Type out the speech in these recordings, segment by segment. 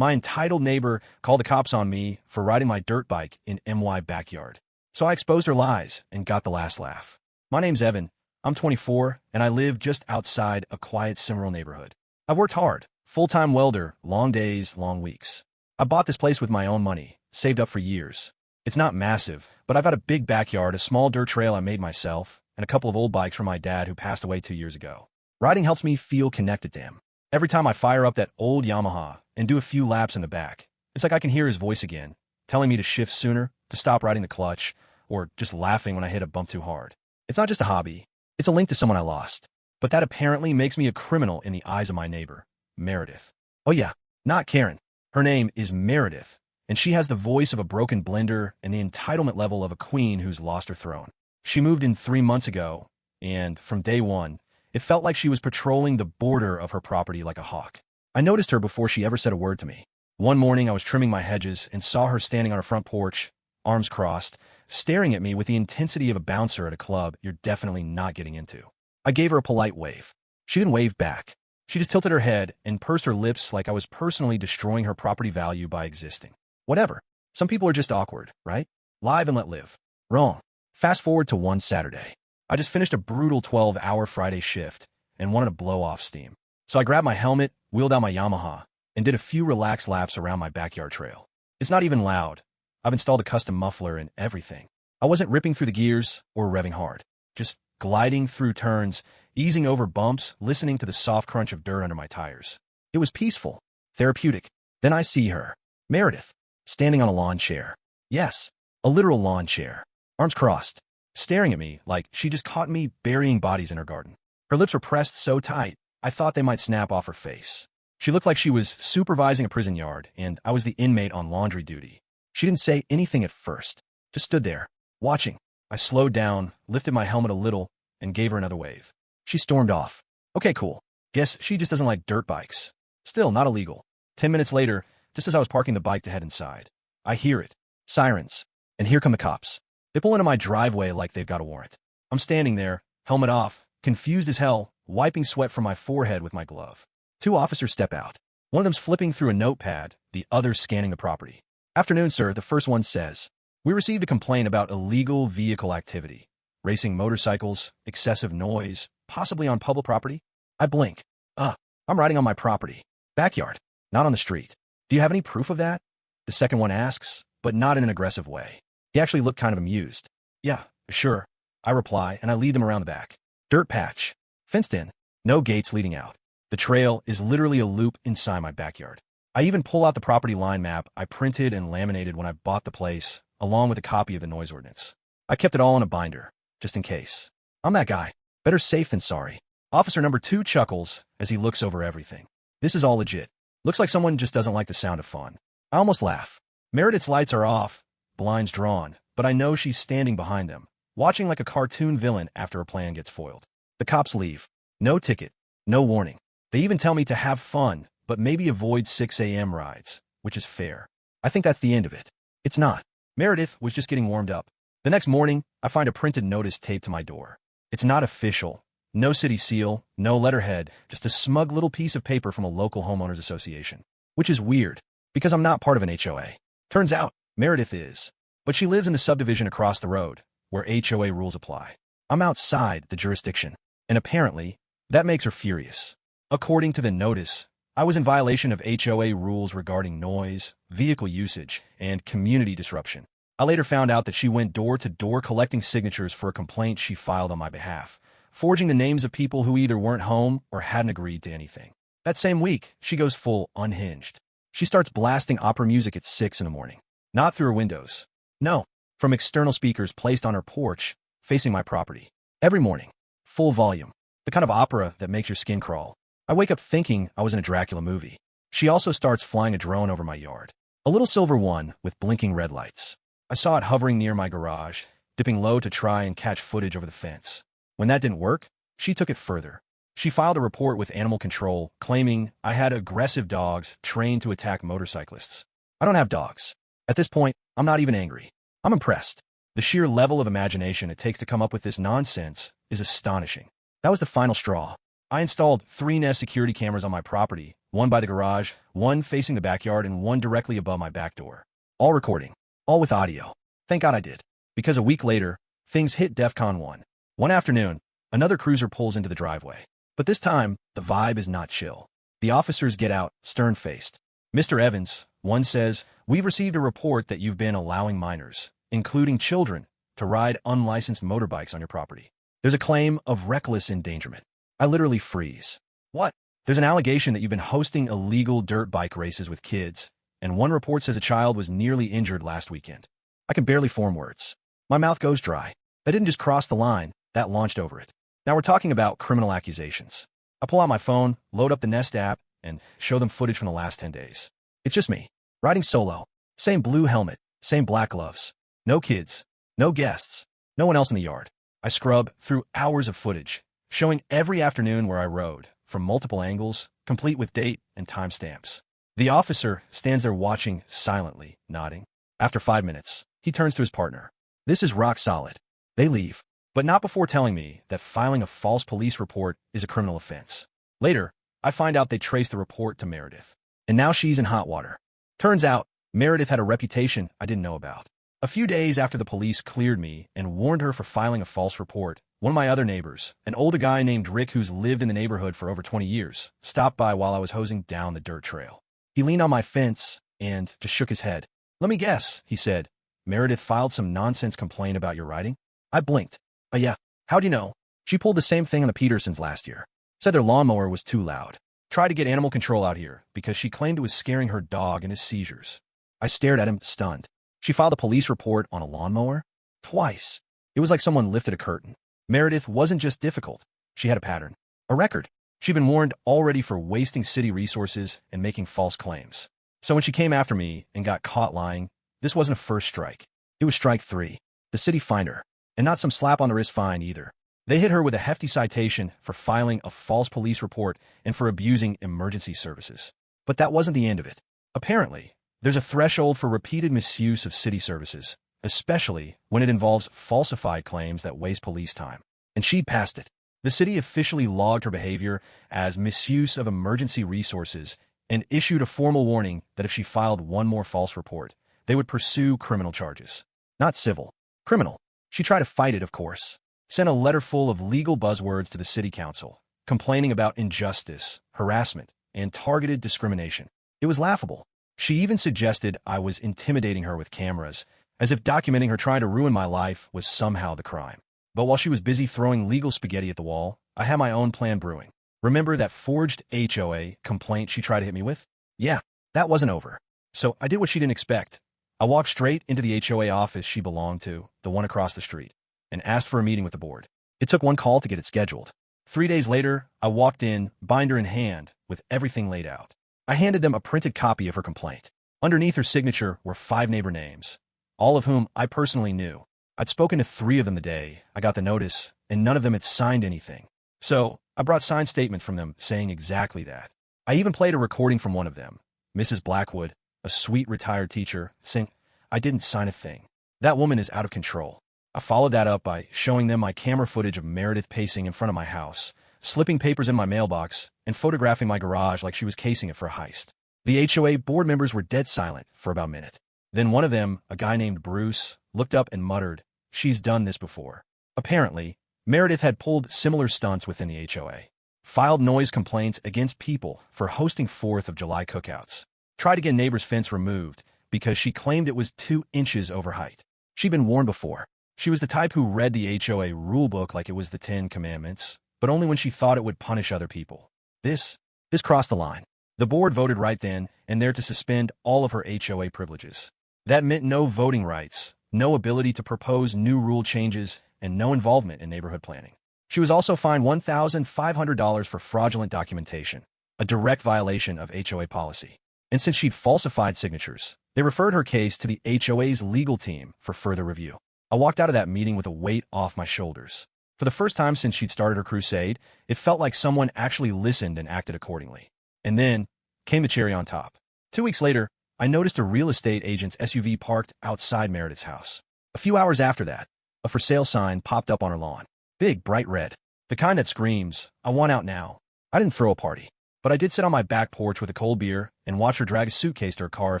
My entitled neighbor called the cops on me for riding my dirt bike in MY backyard. So I exposed her lies and got the last laugh. My name's Evan. I'm 24, and I live just outside a quiet Cimarron neighborhood. I've worked hard. Full-time welder, long days, long weeks. I bought this place with my own money, saved up for years. It's not massive, but I've got a big backyard, a small dirt trail I made myself, and a couple of old bikes from my dad who passed away 2 years ago. Riding helps me feel connected to him. Every time I fire up that old Yamaha and do a few laps in the back, it's like I can hear his voice again, telling me to shift sooner, to stop riding the clutch, or just laughing when I hit a bump too hard. It's not just a hobby. It's a link to someone I lost. But that apparently makes me a criminal in the eyes of my neighbor, Meredith. Oh yeah, not Karen. Her name is Meredith, and she has the voice of a broken blender and the entitlement level of a queen who's lost her throne. She moved in 3 months ago, and from day one, it felt like she was patrolling the border of her property like a hawk. I noticed her before she ever said a word to me. One morning I was trimming my hedges and saw her standing on her front porch, arms crossed, staring at me with the intensity of a bouncer at a club you're definitely not getting into. I gave her a polite wave. She didn't wave back. She just tilted her head and pursed her lips like I was personally destroying her property value by existing. Whatever. Some people are just awkward, right? Live and let live. Wrong. Fast forward to one Saturday. I just finished a brutal 12-hour Friday shift and wanted to blow off steam. So I grabbed my helmet, wheeled out my Yamaha, and did a few relaxed laps around my backyard trail. It's not even loud. I've installed a custom muffler and everything. I wasn't ripping through the gears or revving hard, just gliding through turns, easing over bumps, listening to the soft crunch of dirt under my tires. It was peaceful, therapeutic. Then I see her, Meredith, standing on a lawn chair. Yes, a literal lawn chair, arms crossed, staring at me like she just caught me burying bodies in her garden. Her lips were pressed so tight, I thought they might snap off her face. She looked like she was supervising a prison yard, and I was the inmate on laundry duty. She didn't say anything at first, just stood there, watching. I slowed down, lifted my helmet a little, and gave her another wave. She stormed off. Okay, cool. Guess she just doesn't like dirt bikes. Still, not illegal. 10 minutes later, just as I was parking the bike to head inside, I hear it. Sirens. And here come the cops. They pull into my driveway like they've got a warrant. I'm standing there, helmet off, confused as hell, wiping sweat from my forehead with my glove. 2 officers step out. One of them's flipping through a notepad, the other scanning the property. Afternoon, sir, the first one says. We received a complaint about illegal vehicle activity. Racing motorcycles, excessive noise, possibly on public property. I blink. I'm riding on my property. Backyard, not on the street. Do you have any proof of that? The second one asks, but not in an aggressive way. He actually looked kind of amused. Yeah, sure. I reply, and I lead them around the back. Dirt patch. Fenced in. No gates leading out. The trail is literally a loop inside my backyard. I even pull out the property line map I printed and laminated when I bought the place, along with a copy of the noise ordinance. I kept it all in a binder, just in case. I'm that guy. Better safe than sorry. Officer number 2 chuckles as he looks over everything. This is all legit. Looks like someone just doesn't like the sound of fun. I almost laugh. Meredith's lights are off, blinds drawn, but I know she's standing behind them, watching like a cartoon villain after a plan gets foiled. The cops leave. No ticket. No warning. They even tell me to have fun, but maybe avoid 6 a.m. rides, which is fair. I think that's the end of it. It's not. Meredith was just getting warmed up. The next morning, I find a printed notice taped to my door. It's not official. No city seal, no letterhead, just a smug little piece of paper from a local homeowners association. Which is weird, because I'm not part of an HOA. Turns out, Meredith is. But she lives in the subdivision across the road, where HOA rules apply. I'm outside the jurisdiction, and apparently, that makes her furious. According to the notice, I was in violation of HOA rules regarding noise, vehicle usage, and community disruption. I later found out that she went door to door collecting signatures for a complaint she filed on my behalf, forging the names of people who either weren't home or hadn't agreed to anything. That same week, she goes full unhinged. She starts blasting opera music at 6 in the morning. Not through her windows. No, from external speakers placed on her porch, facing my property. Every morning. Full volume. The kind of opera that makes your skin crawl. I wake up thinking I was in a Dracula movie. She also starts flying a drone over my yard. A little silver one with blinking red lights. I saw it hovering near my garage, dipping low to try and catch footage over the fence. When that didn't work, she took it further. She filed a report with animal control, claiming I had aggressive dogs trained to attack motorcyclists. I don't have dogs. At this point, I'm not even angry. I'm impressed. The sheer level of imagination it takes to come up with this nonsense is astonishing. That was the final straw. I installed 3 Nest security cameras on my property one by the garage, one facing the backyard, and one directly above my back door. All recording. All with audio. Thank God I did. Because a week later, things hit DEFCON 1. One afternoon, another cruiser pulls into the driveway. But this time, the vibe is not chill. The officers get out, stern-faced. Mr. Evans, one says, "We've received a report that you've been allowing minors, including children, to ride unlicensed motorbikes on your property. There's a claim of reckless endangerment." I literally freeze. What? There's an allegation that you've been hosting illegal dirt bike races with kids, and one report says a child was nearly injured last weekend. I can barely form words. My mouth goes dry. That didn't just cross the line, that launched over it. Now we're talking about criminal accusations. I pull out my phone, load up the Nest app, and show them footage from the last 10 days. It's just me, riding solo. Same blue helmet, same black gloves. No kids, no guests, no one else in the yard. I scrub through hours of footage, showing every afternoon where I rode, from multiple angles, complete with date and timestamps. The officer stands there watching silently, nodding. After 5 minutes, he turns to his partner. This is rock solid. They leave, but not before telling me that filing a false police report is a criminal offense. Later, I find out they traced the report to Meredith, and now she's in hot water. Turns out, Meredith had a reputation I didn't know about. A few days after the police cleared me and warned her for filing a false report, one of my other neighbors, an older guy named Rick who's lived in the neighborhood for over 20 years, stopped by while I was hosing down the dirt trail. He leaned on my fence and just shook his head. "Let me guess," he said. "Meredith filed some nonsense complaint about your riding?" I blinked. Yeah. How'd you know?" "She pulled the same thing on the Petersons last year. Said their lawnmower was too loud. Tried to get animal control out here because she claimed it was scaring her dog in his seizures." I stared at him, stunned. She filed a police report on a lawnmower? Twice. It was like someone lifted a curtain. Meredith wasn't just difficult. She had a pattern. A record. She'd been warned already for wasting city resources and making false claims. So when she came after me and got caught lying, this wasn't a first strike. It was strike 3. The city fined her. And not some slap-on-the-wrist fine either. They hit her with a hefty citation for filing a false police report and for abusing emergency services. But that wasn't the end of it. Apparently, there's a threshold for repeated misuse of city services, especially when it involves falsified claims that waste police time. And she'd passed it. The city officially logged her behavior as misuse of emergency resources and issued a formal warning that if she filed one more false report, they would pursue criminal charges. Not civil. Criminal. She tried to fight it, of course. Sent a letter full of legal buzzwords to the city council, complaining about injustice, harassment, and targeted discrimination. It was laughable. She even suggested I was intimidating her with cameras, as if documenting her trying to ruin my life was somehow the crime. But while she was busy throwing legal spaghetti at the wall, I had my own plan brewing. Remember that forged HOA complaint she tried to hit me with? Yeah, that wasn't over. So I did what she didn't expect. I walked straight into the HOA office she belonged to, the one across the street, and asked for a meeting with the board. It took one call to get it scheduled. 3 days later, I walked in, binder in hand, with everything laid out. I handed them a printed copy of her complaint. Underneath her signature were 5 neighbor names, all of whom I personally knew. I'd spoken to 3 of them the day I got the notice, and none of them had signed anything. So I brought signed statement from them saying exactly that. I even played a recording from one of them, Mrs. Blackwood, a sweet retired teacher, saying, "I didn't sign a thing. That woman is out of control." I followed that up by showing them my camera footage of Meredith pacing in front of my house, slipping papers in my mailbox, and photographing my garage like she was casing it for a heist. The HOA board members were dead silent for about a minute. Then one of them, a guy named Bruce, looked up and muttered, "She's done this before." Apparently, Meredith had pulled similar stunts within the HOA. Filed noise complaints against people for hosting 4th of July cookouts. Tried to get a neighbor's fence removed because she claimed it was 2 inches over height. She'd been warned before. She was the type who read the HOA rulebook like it was the 10 Commandments, but only when she thought it would punish other people. This crossed the line. The board voted right then and there to suspend all of her HOA privileges. That meant no voting rights, no ability to propose new rule changes, and no involvement in neighborhood planning. She was also fined $1,500 for fraudulent documentation, a direct violation of HOA policy. And since she'd falsified signatures, they referred her case to the HOA's legal team for further review. I walked out of that meeting with a weight off my shoulders. For the first time since she'd started her crusade, it felt like someone actually listened and acted accordingly. And then came the cherry on top. 2 weeks later, I noticed a real estate agent's SUV parked outside Meredith's house. A few hours after that, a for sale sign popped up on her lawn. Big, bright red. The kind that screams, "I want out now." I didn't throw a party. But I did sit on my back porch with a cold beer and watch her drag a suitcase to her car a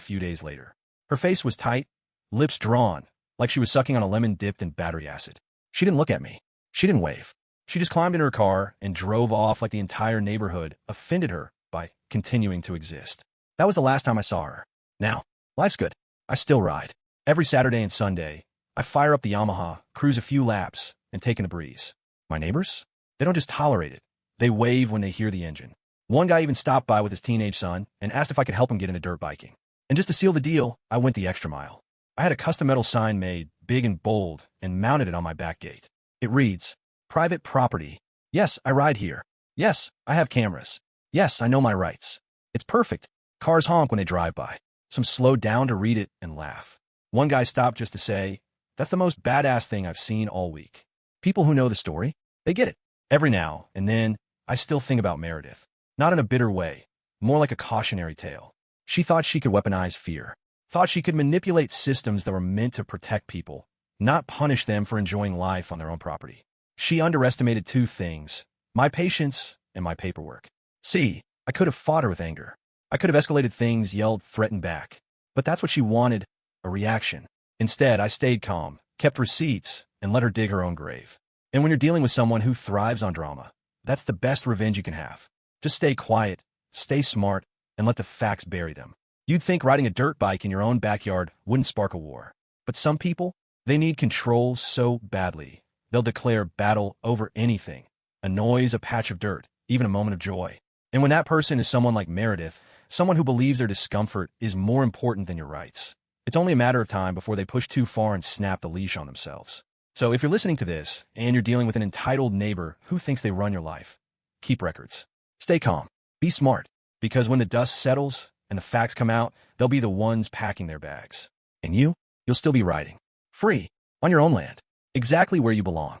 few days later. Her face was tight, lips drawn, like she was sucking on a lemon dipped in battery acid. She didn't look at me. She didn't wave. She just climbed into her car and drove off like the entire neighborhood offended her by continuing to exist. That was the last time I saw her. Now, life's good. I still ride. Every Saturday and Sunday, I fire up the Yamaha, cruise a few laps, and take in the breeze. My neighbors? They don't just tolerate it. They wave when they hear the engine. One guy even stopped by with his teenage son and asked if I could help him get into dirt biking. And just to seal the deal, I went the extra mile. I had a custom metal sign made, big and bold, and mounted it on my back gate. It reads, "Private property. Yes, I ride here. Yes, I have cameras. Yes, I know my rights." It's perfect. Cars honk when they drive by. Some slow down to read it and laugh. One guy stopped just to say, "That's the most badass thing I've seen all week." People who know the story, they get it. Every now and then, I still think about Meredith. Not in a bitter way, more like a cautionary tale. She thought she could weaponize fear. Thought she could manipulate systems that were meant to protect people, not punish them for enjoying life on their own property. She underestimated two things: my patience and my paperwork. See, I could have fought her with anger. I could have escalated things, yelled, threatened back. But that's what she wanted, a reaction. Instead, I stayed calm, kept receipts, and let her dig her own grave. And when you're dealing with someone who thrives on drama, that's the best revenge you can have. Just stay quiet, stay smart, and let the facts bury them. You'd think riding a dirt bike in your own backyard wouldn't spark a war. But some people, they need control so badly, they'll declare battle over anything. A noise, a patch of dirt, even a moment of joy. And when that person is someone like Meredith, someone who believes their discomfort is more important than your rights, it's only a matter of time before they push too far and snap the leash on themselves. So if you're listening to this, and you're dealing with an entitled neighbor who thinks they run your life, keep records. Stay calm. Be smart. Because when the dust settles and the facts come out, they'll be the ones packing their bags. And you'll still be riding. Free. On your own land. Exactly where you belong.